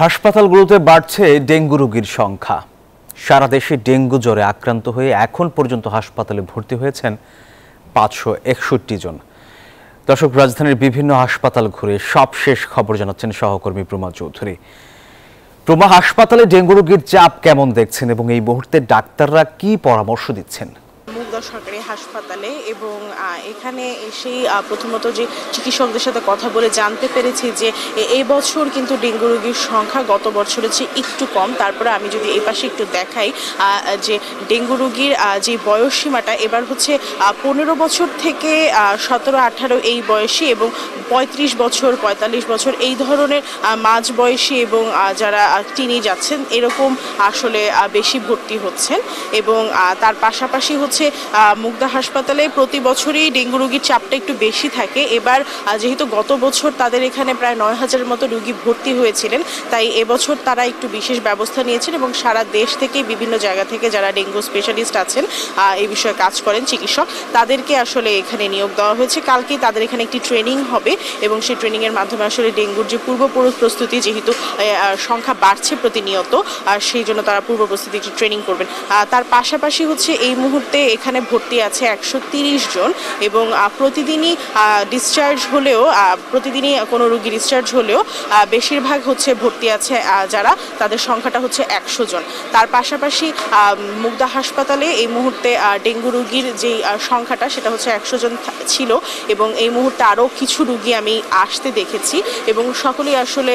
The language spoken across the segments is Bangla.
হাসপাতালগুলোতে বাড়ছে ডেঙ্গু রোগীর সংখ্যা। সারা দেশে ডেঙ্গু জ্বরে আক্রান্ত হয়ে এখন পর্যন্ত হাসপাতালে ভর্তি হয়েছেন 561 জন। দর্শক, রাজধানীর বিভিন্ন হাসপাতাল ঘুরে সবশেষ খবর জানাচ্ছেন সহকর্মী প্রমা চৌধুরী। প্রমা, হাসপাতালে ডেঙ্গু রোগীর চাপ কেমন দেখছেন এবং এই মুহূর্তে ডাক্তাররা কি পরামর্শ দিচ্ছেন? মুগদা সরকারি হাসপাতালে এবং এখানে এসেই প্রথমত যে চিকিৎসকদের সাথে কথা বলে জানতে পেরেছি যে এই বছর কিন্তু ডেঙ্গু রোগীর সংখ্যা গত বছরের চেয়ে একটু কম। তারপরে আমি যদি এই পাশে একটু দেখাই যে ডেঙ্গু রোগীর যে বয়স সীমাটা এবার হচ্ছে 15 বছর থেকে 17-18 এই বয়সী এবং 35 বছর 45 বছর এই ধরনের মাঝ বয়সী এবং যারা টিনেজ আছেন এরকম আসলে বেশি ভর্তি হচ্ছেন। এবং তার পাশাপাশি হচ্ছে মুগদা হাসপাতালে প্রতি বছরই ডেঙ্গু রোগীর চাপটা একটু বেশি থাকে। এবার যেহেতু গত বছর তাদের এখানে প্রায় 9000-এর মতো রোগী ভর্তি হয়েছিলেন, তাই এবছর তারা একটু বিশেষ ব্যবস্থা নিয়েছেন এবং সারা দেশ থেকে বিভিন্ন জায়গা থেকে যারা ডেঙ্গু স্পেশালিস্ট আছেন এই বিষয়ে কাজ করেন চিকিৎসক, তাদেরকে আসলে এখানে নিয়োগ দেওয়া হয়েছে। কালকেই তাদের এখানে একটি ট্রেনিং হবে এবং সেই ট্রেনিংয়ের মাধ্যমে আসলে ডেঙ্গুর যে পূর্ব প্রস্তুতি, যেহেতু সংখ্যা বাড়ছে প্রতিনিয়ত, আর সেই জন্য তারা পূর্ব প্রস্তুতি একটি ট্রেনিং করবেন। তার পাশাপাশি হচ্ছে এই মুহূর্তে এখানে ভর্তি আছে 130 জন এবং প্রতিদিনই ডিসচার্জ হলেও প্রতিদিনই কোনো রোগী ডিসচার্জ হলেও বেশিরভাগ হচ্ছে ভর্তি আছে যারা, তাদের সংখ্যাটা হচ্ছে 100 জন। তার পাশাপাশি মুগদা হাসপাতালে এই মুহূর্তে ডেঙ্গু রোগীর যেই সংখ্যাটা সেটা হচ্ছে 100 জন ছিল এবং এই মুহূর্তে আরও কিছু রোগী আমি আসতে দেখেছি এবং সকলেই আসলে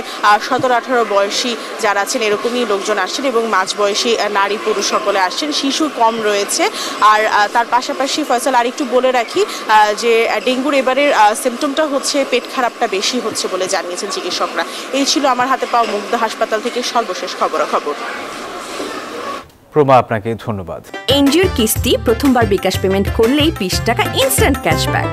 17-18 বয়সী যারা আছেন এরকমই লোকজন আসছেন এবং মাঝবয়সী নারী পুরুষ সকলে আসছেন, শিশু কম রয়েছে। আর তার পাশাপাশি ফয়সাল আরেকটু বলে রাখি যে ডেঙ্গুর এবারের সিমটমটা হচ্ছে পেট খারাপটা বেশি হচ্ছে বলে জানিয়েছেন চিকিৎসকরা। এই ছিল আমার হাতে পাওয়া মুগদা হাসপাতাল থেকে সর্বশেষ খবরাখবর। প্রমা, আপনাকে ধন্যবাদ। এনজিওর কিস্তি প্রথমবার বিকাশ পেমেন্ট করলেই 20 টাকা ইনস্ট্যান্ট ক্যাশব্যাক।